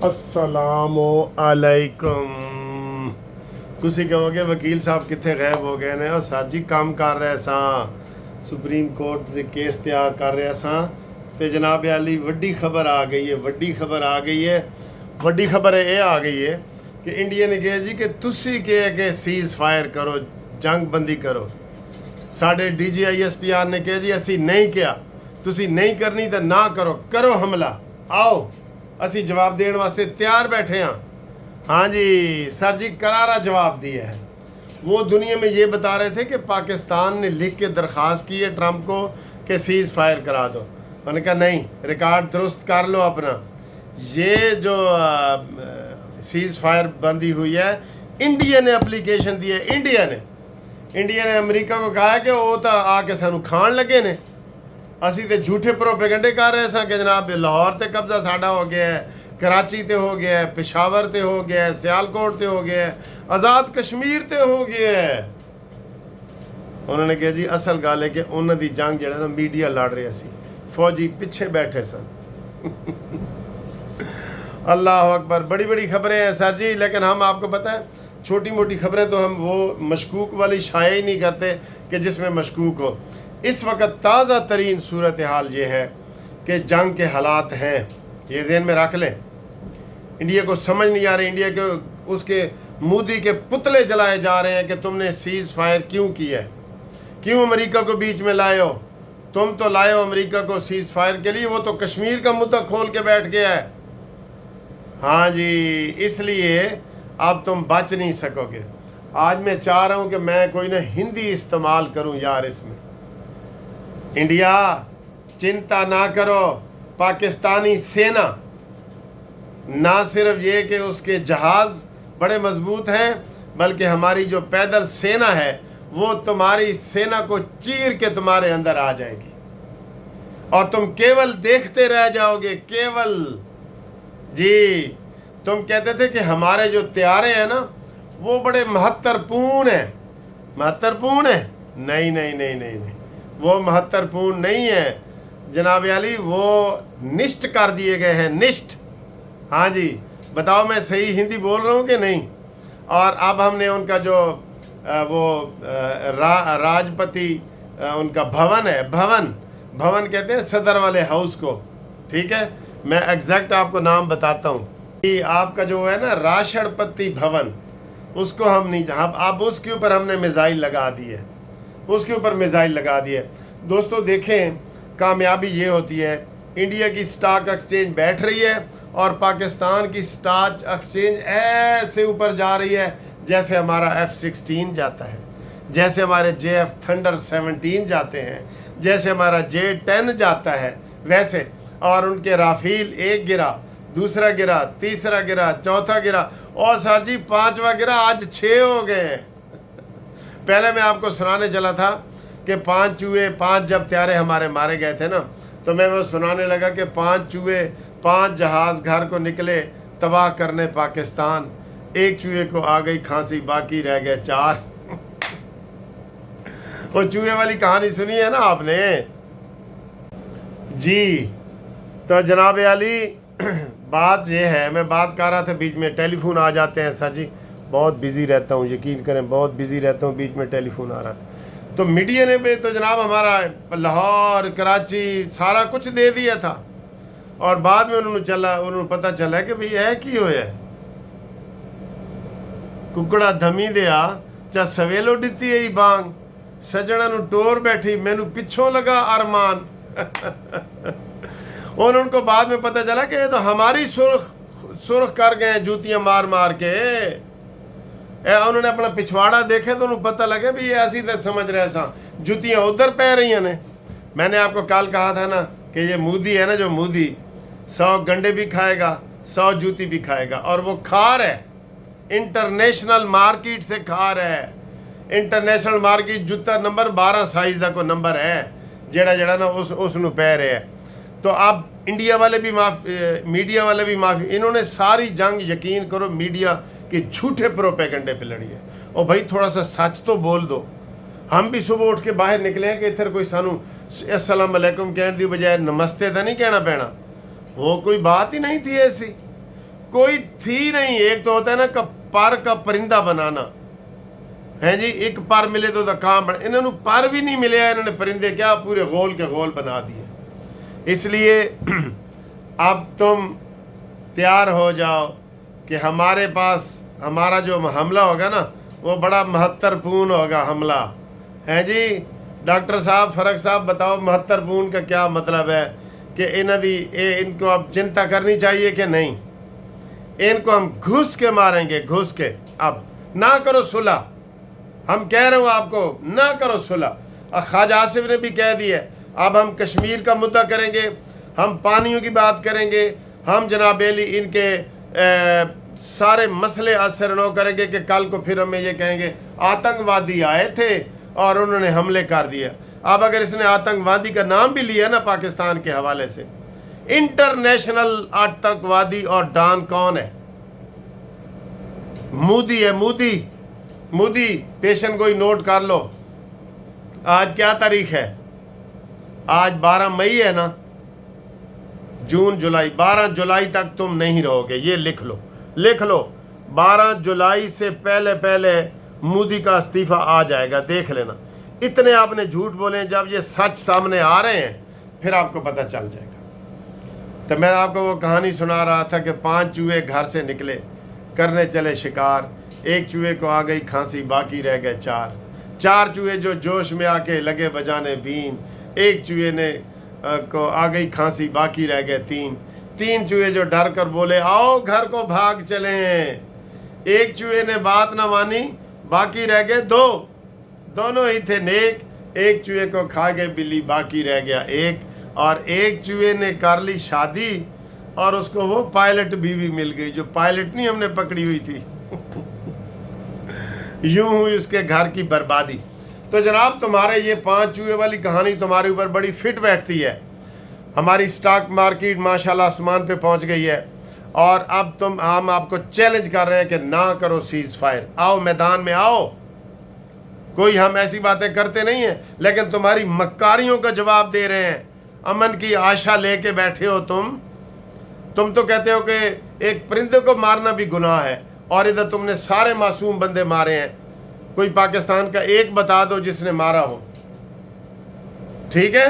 अस्सलामु अलैकुम। ਤੁਸੀਂ ਕਹੋਗੇ ਵਕੀਲ ਸਾਹਿਬ ਕਿੱਥੇ ਗਾਇਬ ਹੋ ਗਏ ਨੇ? ਉਹ ਸਰ ਜੀ ਕੰਮ ਕਰ ਰਹੇ ਸਾਂ, ਸੁਪਰੀਮ ਕੋਰਟ ਦੇ ਕੇਸ ਤਿਆਰ ਕਰ ਰਹੇ ਸਾਂ ਤੇ ਜਨਾਬ ਆਲੀ ਵੱਡੀ ਖਬਰ ਆ ਗਈ ਹੈ। ਵੱਡੀ ਖਬਰ ਇਹ ਆ ਗਈ ਹੈ ਕਿ ਇੰਡੀਆ ਨੇ ਕਿਹਾ ਜੀ ਕਿ ਤੁਸੀਂ ਕਿ ਸੀਜ਼ ਫਾਇਰ ਕਰੋ, ਜੰਗ ਬੰਦੀ ਕਰੋ। ਸਾਡੇ DGISPR ਨੇ ਕਿਹਾ ਜੀ ਅਸੀਂ ਨਹੀਂ ਕਿਹਾ, ਤੁਸੀਂ ਨਹੀਂ ਕਰਨੀ ਤਾਂ ਨਾ ਕਰੋ ਹਮਲਾ, ਆਓ ਅਸੀਂ जवाब देने वास्ते तैयार बैठे हैं। हाँ जी सर जी, करारा जवाब दिया है। वो दुनिया में ये बता रहे थे कि पाकिस्तान ने लिख के दरख्वास्त की है ट्रंप को कि सीज़ फायर करा दो। उन्होंने कहा नहीं, रिकॉर्ड दुरुस्त कर लो अपना। ये जो सीज़ फायर बंदी हुई है, इंडिया ने एप्लीकेशन दी है। इंडिया ने अमरीका को कहा है कि वो तो आके सानू खान लगे ने, ਅਸੀਂ ਤੇ ਝੂਠੇ ਪ੍ਰੋਪੇਗੰਡੇ ਕਰ ਰਹੇ ਸਾਂ ਕਿ ਜਨਾਬ ਲਾਹੌਰ ਤੇ ਕਬਜ਼ਾ ਸਾਡਾ ਹੋ ਗਿਆ ਹੈ, ਕਰਾਚੀ ਤੇ ਹੋ ਗਿਆ ਹੈ, ਪਿਸ਼ਾਵਰ ਤੇ ਹੋ ਗਿਆ ਹੈ, ਸਿਆਲਕੋਟ ਤੇ ਹੋ ਗਿਆ ਹੈ, ਆਜ਼ਾਦ ਕਸ਼ਮੀਰ ਤੇ ਹੋ ਗਿਆ ਹੈ। ਉਹਨਾਂ ਨੇ ਕਿਹਾ ਜੀ ਅਸਲ ਗੱਲ ਹੈ ਕਿ ਉਹਨਾਂ ਦੀ ਜੰਗ ਜਿਹੜਾ ਨਾ ਮੀਡੀਆ ਲੜ ਰਿਹਾ ਸੀ, ਫੌਜੀ ਪਿੱਛੇ ਬੈਠੇ ਸਨ। अल्लाह अकबर। बड़ी बड़ी खबरें हैं सर जी, लेकिन हम आपको पता है छोटी मोटी खबरें तो हम वो मशकूक वाली शाया ही नहीं करते कि जिसमें मशकूक हो। इस वक्त ताज़ा तरीन सूरत हाल ये है कि जंग के हालात हैं, ये ज़हन में रख लें। इंडिया को समझ नहीं आ रही, इंडिया के उसके मोदी के पुतले जलाए जा रहे हैं कि तुमने सीज़ फायर क्यों किया है, क्यों अमेरिका को बीच में लाए हो? तुम तो लाए हो अमेरिका को सीज़ फायर के लिए, वो तो कश्मीर का मुद्दा खोल के बैठ गया है। हाँ जी, इसलिए अब तुम बच नहीं सकोगे। आज मैं चाह रहा हूँ कि मैं कोई ना हिंदी इस्तेमाल करूँ यार इसमें। इंडिया चिंता ना करो, पाकिस्तानी सेना ना सिर्फ ये कि उसके जहाज़ बड़े मजबूत हैं, बल्कि हमारी जो पैदल सेना है वो तुम्हारी सेना को चीर के तुम्हारे अंदर आ जाएगी और तुम केवल देखते रह जाओगे। केवल जी, तुम कहते थे कि हमारे जो त्यारे हैं ना वो बड़े महत्वपूर्ण हैं। महत्वपूर्ण है? नहीं नहीं नहीं नहीं नहीं, वो महत्वपूर्ण नहीं है जनाब अली, वो निष्ठ कर दिए गए हैं, निष्ठ। हाँ जी, बताओ मैं सही हिंदी बोल रहा हूँ कि नहीं? और अब हमने उनका जो वो राजपति उनका भवन है, भवन कहते हैं सदर वाले हाउस को, ठीक है? मैं एग्जैक्ट आपको नाम बताता हूँ कि आपका जो है ना राष्ट्रपति भवन, उसको हम नहीं, जहाँ अब उसके ऊपर हमने मिसाइल लगा दी है, उसके ऊपर मिसाइल लगा दिए। दोस्तों देखें, कामयाबी ये होती है, इंडिया की स्टॉक एक्सचेंज बैठ रही है और पाकिस्तान की स्टॉक एक्सचेंज ऐसे ऊपर जा रही है जैसे हमारा F-16 जाता है, जैसे हमारे JF थंडर 17 जाते हैं, जैसे हमारा J-10 जाता है वैसे। और उनके राफेल एक गिरा, दूसरा गिरा, तीसरा गिरा, चौथा गिरा और सर जी पांचवा गिरा, आज 6 हो गए हैं। पहले मैं आपको सुनाने चला था कि 5 चूहे, 5 जब त्यारे हमारे मारे गए थे ना, तो मैं वो सुनाने लगा कि 5 चूहे, 5 जहाज़ घर को निकले तबाह करने पाकिस्तान, एक चूहे को आ गई खांसी, बाकी रह गए 4। वो चूहे वाली कहानी सुनी है ना आपने जी? तो जनाब अली बात ये है, मैं बात कर रहा था, बीच में टेलीफोन आ जाते हैं सर जी, बहुत बिज़ी रहता हूँ, यकीन करें बहुत बिज़ी रहता हूँ, बीच में टेलीफोन आ रहा था। तो मीडिया ने भी तो जनाब हमारा लाहौर, कराची सारा कुछ दे दिया था और बाद में उन्होंने पता चला कि भाई है की होया कुकड़ा धमी दिया चा सवेलो दिती है बांग, सजना नू टोर बैठी मैनू पिछों लगा अरमान। और उनको बाद में पता चला कि ये तो हमारी सुर्ख कर गए जूतियां मार मार के। उन्होंने अपना पिछवाड़ा देखे तो उन्हें पता लगे भी ये ऐसी तो समझ रहे सा जूतियां उधर पै रही ने। मैंने आपको कल कहा था ना कि ये मोदी है ना, जो मोदी 100 गंडे भी खाएगा, 100 जूती भी खाएगा, और वो खा रहा है, इंटरनेशनल मार्केट से खा रहा है। इंटरनेशनल मार्केट जूता नंबर 12 साइज़ का कोई नंबर है जेड़ा ना उसनू पै रहे है। तो अब इंडिया वाले भी माफ़ी, मीडिया वाले भी माफ़ी, इन्होंने सारी जंग यकीन करो मीडिया के झूठे प्रोपेगंडे पे लड़ी है। और भाई थोड़ा सा सच तो बोल दो। हम भी सुबह उठ के बाहर निकले हैं कि इधर कोई सानू अस्सलाम वालेकुम कहने की बजाय नमस्ते तो नहीं कहना पैना, वो कोई बात ही नहीं थी ऐसी। कोई थी नहीं। एक तो होता है ना कि पर का परिंदा बनाना है जी, एक पर मिले तो काम बना, इन्होंने पर भी नहीं मिले, इन्होंने परिंदे क्या पूरे गोल के गोल बना दिए। इसलिए अब तुम तैयार हो जाओ कि हमारे पास हमारा जो हमला होगा ना वो बड़ा महत्वपूर्ण होगा हमला है जी। डॉक्टर साहब, फरक साहब बताओ महत्वपूर्ण का क्या मतलब है कि इनको अब चिंता करनी चाहिए कि नहीं? इनको हम घुस के मारेंगे, घुस के। अब ना करो सुलह, हम कह रहे हो आपको ना करो सुलह। ख्वाजा आसिफ ने भी कह दिया अब हम कश्मीर का मुद्दा करेंगे, हम पानियों की बात करेंगे, हम जनाब अली इनके सारे मसले असर न करेंगे कि कल को फिर हमें ये कहेंगे आतंकवादी आए थे और उन्होंने हमले कर दिया। अब अगर इसने आतंकवादी का नाम भी लिया ना पाकिस्तान के हवाले से, इंटरनेशनल आतंकवादी और डॉन कौन है? मोदी है, मोदी। पेशन गोई नोट कर लो। आज क्या तारीख है? आज 12 मई है ना, जून जुलाई, 12 जुलाई तक तुम नहीं रहोगे, ये लिख लो, लिख लो। 12 जुलाई से पहले पहले मोदी का इस्तीफा आ जाएगा, देख लेना। इतने आपने झूठ बोले, जब ये सच सामने आ रहे हैं फिर आपको पता चल जाएगा। तो मैं आपको वो कहानी सुना रहा था कि 5 चूहे घर से निकले, करने चले शिकार। एक चूहे को आ गई खांसी, बाकी रह गए 4। 4 चूहे जो जोश में आके लगे बजाने बीन। एक चूहे ने को आ गई खांसी, बाकी रह गए 3। 3 चूहे जो डर कर बोले आओ घर को भाग चले हैं। एक चूहे ने बात ना मानी, बाकी रह गए 2। दोनों ही थे नेक। एक चूहे को खा गए बिल्ली, बाकी रह गया 1। और एक चूहे ने कर ली शादी और उसको वो पायलट बीवी मिल गई, जो पायलट नहीं हमने पकड़ी हुई थी। यूं हुई उसके घर की बर्बादी। तो जनाब तुम्हारे ये 5 चूहे वाली कहानी तुम्हारे ऊपर बड़ी फिट बैठती है। हमारी स्टॉक मार्केट माशाल्लाह आसमान पे पहुंच गई है और अब हम आपको चैलेंज कर रहे हैं कि ना करो सीज फायर, आओ मैदान में आओ। कोई हम ऐसी बातें करते नहीं हैं, लेकिन तुम्हारी मक्कारियों का जवाब दे रहे हैं। अमन की आशा लेके बैठे हो तुम तो कहते हो कि एक परिंदे को मारना भी गुनाह है और इधर तुमने सारे मासूम बंदे मारे हैं। कोई पाकिस्तान का एक बता दो जिसने मारा हो, ठीक है?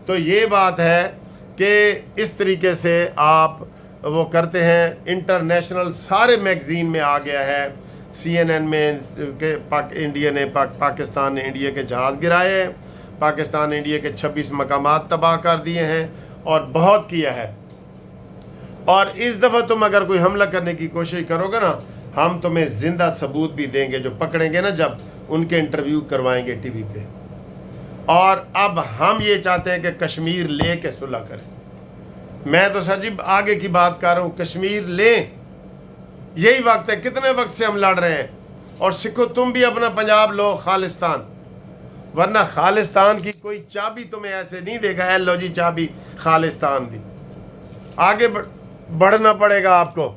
तो ये बात है कि इस तरीके से आप वो करते हैं। इंटरनेशनल सारे मैगजीन में आ गया है, CNN में के पाकिस्तान ने इंडिया के जहाज़ गिराए हैं, पाकिस्तान ने इंडिया के 26 मकामात तबाह कर दिए हैं और बहुत किया है। और इस दफ़ा तुम अगर कोई हमला करने की कोशिश करोगे ना, हम तुम्हें ज़िंदा सबूत भी देंगे, जो पकड़ेंगे ना, जब उनके इंटरव्यू करवाएंगे टीवी पे। और अब हम ये चाहते हैं कि कश्मीर ले के सुलह करें। मैं तो सर जी आगे की बात कर रहा हूँ, कश्मीर ले, यही वक्त है। कितने वक्त से हम लड़ रहे हैं। और सिखो तुम भी अपना पंजाब लो, खालिस्तान, वरना खालिस्तान की कोई चाबी तुम्हें ऐसे नहीं देगा, ए लो जी चाबी खालिस्तान दी। आगे बढ़ना पड़ेगा आपको।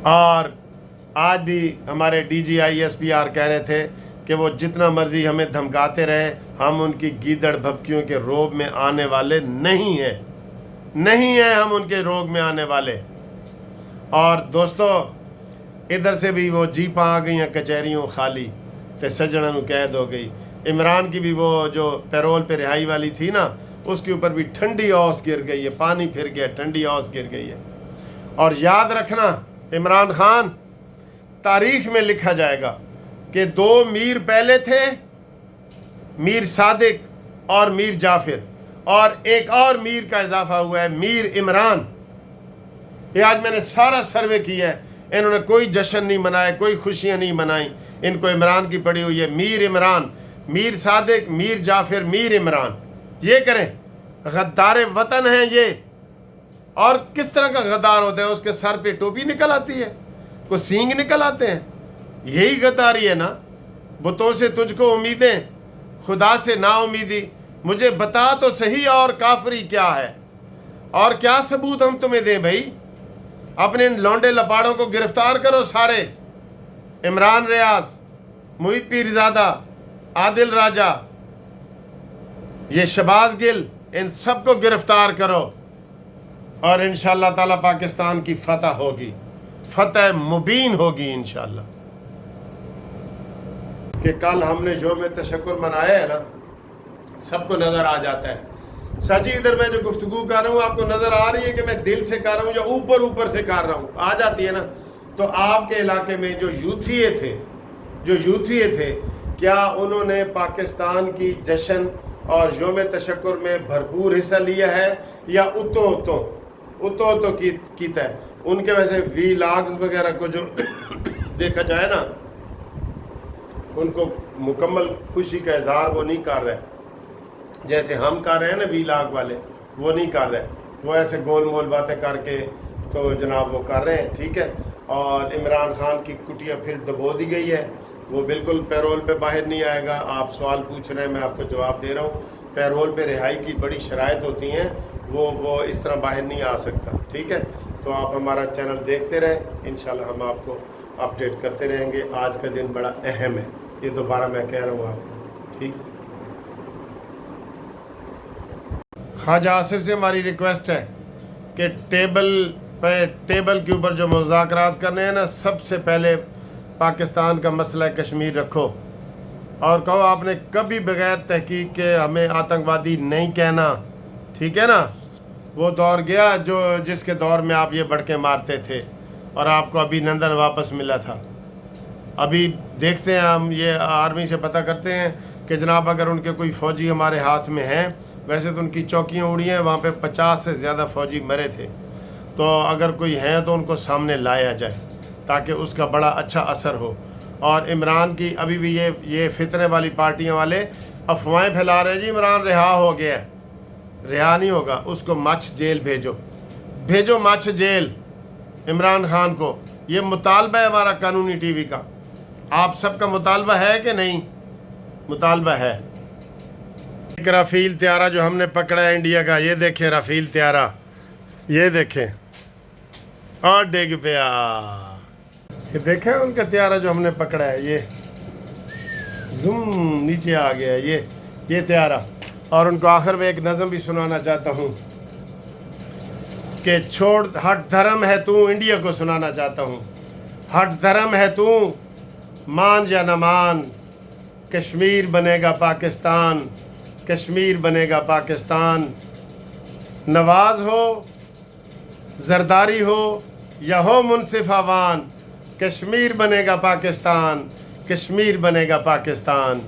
और आज भी हमारे DGISPR कह रहे थे कि वो जितना मर्जी हमें धमकाते रहे, हम उनकी गीदड़ भभकियों के रोग में आने वाले नहीं हैं, नहीं हैं हम उनके रोग में आने वाले। और दोस्तों इधर से भी वो जीपां आ गई हैं कचहरियों खाली, तो सज्जणा नूं कैद हो गई। इमरान की भी वो जो पैरोल पे रिहाई वाली थी ना, उसके ऊपर भी ठंडी औस गिर गई है, पानी फिर गया, ठंडी औस गिर गई है। और याद रखना इमरान खान, तारीख में लिखा जाएगा कि 2 मीर पहले थे, मीर सादिक और मीर जाफिर, और एक और मीर का इजाफा हुआ है, मीर इमरान। ये आज मैंने सारा सर्वे किया है, इन्होंने कोई जश्न नहीं मनाया, कोई खुशियां नहीं मनाई, इनको इमरान की पड़ी हुई है। मीर इमरान, मीर सादिक, मीर जाफिर, मीर इमरान। ये करें, गद्दार वतन हैं ये। और किस तरह का गद्दार होता है? उसके सर पे टोपी निकल आती है, कोई सींग निकल आते हैं। यही गद्दारी है ना। बुतों से तुझको उम्मीदें, खुदा से ना उम्मीदी। मुझे बता तो सही और काफरी क्या है, और क्या सबूत हम तुम्हें दें भाई? अपने लौंडे लपाड़ों को गिरफ्तार करो सारे, इमरान रियाज, मुहित पीरजादा, आदिल राजा, ये शबाज गिल, इन सबको गिरफ्तार करो। اور انشاءاللہ تعالی پاکستان کی فتح ہوگی، فتح مبین ہوگی انشاءاللہ۔ کہ کل ہم نے یوم تشکر منایا ہے نا، سب کو نظر آ جاتا ہے۔ سر جی ادھر میں جو گفتگو کر رہا ہوں آپ کو نظر آ رہی ہے کہ میں دل سے کر رہا ہوں یا اوپر سے کر رہا ہوں؟ آ جاتی ہے نا۔ تو آپ کے علاقے میں جو یوتھیے تھے کیا انہوں نے پاکستان کی جشن اور یوم تشکر میں بھرپور حصہ لیا ہے یا اتو کیتا ہے؟ ان کے ویسے ویلاگز وغیرہ کو جو دیکھا جائے نا، ان کو مکمل خوشی کا اظہار وہ نہیں کر رہے جیسے ہم کر رہے ہیں نا، ویلاگ والے وہ نہیں کر رہے، وہ ایسے گول مول باتیں کر کے تو جناب وہ کر رہے ہیں، ٹھیک ہے۔ اور عمران خان کی کٹیا پھر دبو دی گئی ہے، وہ بالکل پیرول پہ باہر نہیں آئے گا۔ آپ سوال پوچھ رہے ہیں، میں آپ کو جواب دے رہا ہوں، پیرول پہ رہائی کی بڑی شرائط ہوتی ہیں، وہ اس طرح باہر نہیں آ سکتا، ٹھیک ہے۔ تو آپ ہمارا چینل دیکھتے رہیں، انشاءاللہ ہم آپ کو اپڈیٹ کرتے رہیں گے۔ آج کا دن بڑا اہم ہے، یہ دوبارہ میں کہہ رہا ہوں آپ کو، ٹھیک۔ خواجہ آصف سے ہماری ریکویسٹ ہے کہ ٹیبل کے اوپر جو مذاکرات کرنے ہیں نا، سب سے پہلے پاکستان کا مسئلہ کشمیر رکھو اور کہو آپ نے کبھی بغیر تحقیق کے ہمیں آتنکوادی نہیں کہنا، ٹھیک ہے نا۔ وہ دور گیا جس کے دور میں آپ یہ بڑکے مارتے تھے اور آپ کو ابھی نندن واپس ملا تھا۔ ابھی دیکھتے ہیں، ہم یہ آرمی سے پتہ کرتے ہیں کہ جناب اگر ان کے کوئی فوجی ہمارے ہاتھ میں ہیں، ویسے تو ان کی چوکیاں اڑی ہیں، وہاں پہ 50 سے زیادہ فوجی مرے تھے، تو اگر کوئی ہیں تو ان کو سامنے لایا جائے تاکہ اس کا بڑا اچھا اثر ہو۔ اور عمران کی ابھی بھی یہ فتنے والی پارٹیاں والے افواہیں پھیلا رہے ہیں، جی عمران رہا ہو گیا ہے، رہا نہیں ہوگا، اس کو مچھ جیل بھیجو مچھ جیل عمران خان کو۔ یہ مطالبہ ہے ہمارا قانونی ٹی وی کا، آپ سب کا مطالبہ ہے کہ نہیں؟ مطالبہ ہے۔ ایک رافیل طیارہ جو ہم نے پکڑا ہے انڈیا کا، یہ دیکھیں رافیل طیارہ، یہ دیکھیں، اور ڈگ پیا، یہ دیکھیں ان کا طیارہ جو ہم نے پکڑا ہے، یہ زم نیچے آ گیا ہے یہ طیارہ۔ اور ان کو آخر میں ایک نظم بھی سنانا چاہتا ہوں کہ چھوڑ ہٹ دھرم ہے تو، انڈیا کو سنانا چاہتا ہوں، ہٹ دھرم ہے تو، مان یا نہ مان، کشمیر بنے گا پاکستان، کشمیر بنے گا پاکستان۔ نواز ہو، زرداری ہو یا ہو منصف عوان، کشمیر بنے گا پاکستان، کشمیر بنے گا پاکستان۔